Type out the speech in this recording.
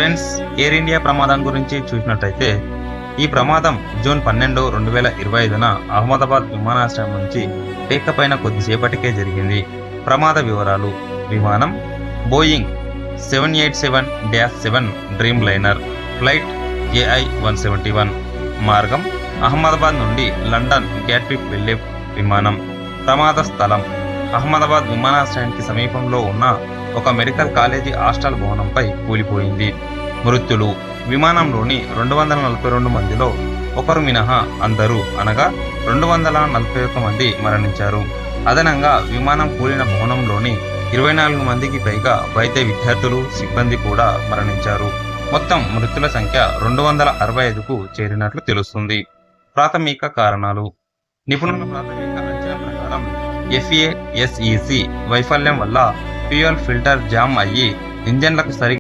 Friends, air India ప్రమాదం గురించి చూసినట్టయితే ఈ ప్రమాదం జూన్ 12, 2025న అహ్మదాబాద్ విమానాశ్రయం నుంచి టేకపైన కొద్దిసేపటికే జరిగింది. ప్రమాద వివరాలు: విమానం Boeing 787-7 dream liner, flight AI-171, మార్గం అహ్మదాబాద్ నుండి లండన్ గ్యాట్విక్ వెళ్లే విమానం. ప్రమాద స్థలం అహ్మదాబాద్ విమానాశ్రయానికి సమీపంలో ఉన్న ఒక మెడికల్ కాలేజీ హాస్టల్ భవనంపై కూలిపోయింది. మృతులు: విమానంలోని 242 మందిలో ఒకరు మినహా అందరూ అనగా 241 మంది మరణించారు. అదనంగా విమానం కూలిన భవనంలోని 24 మందికి పైగా వైద్య విద్యార్థులు, సిబ్బంది కూడా మరణించారు. మొత్తం మృతుల సంఖ్య 265కు చేరినట్లు తెలుస్తుంది. ప్రాథమిక కారణాలు: నిపుణుల ప్రాథమిక అంచనా ప్రకారం FASEC వైఫల్యం వల్ల ఫ్యూయల్ ఫిల్టర్ జామ్ అయ్యి ఇంజన్లకు సరిగా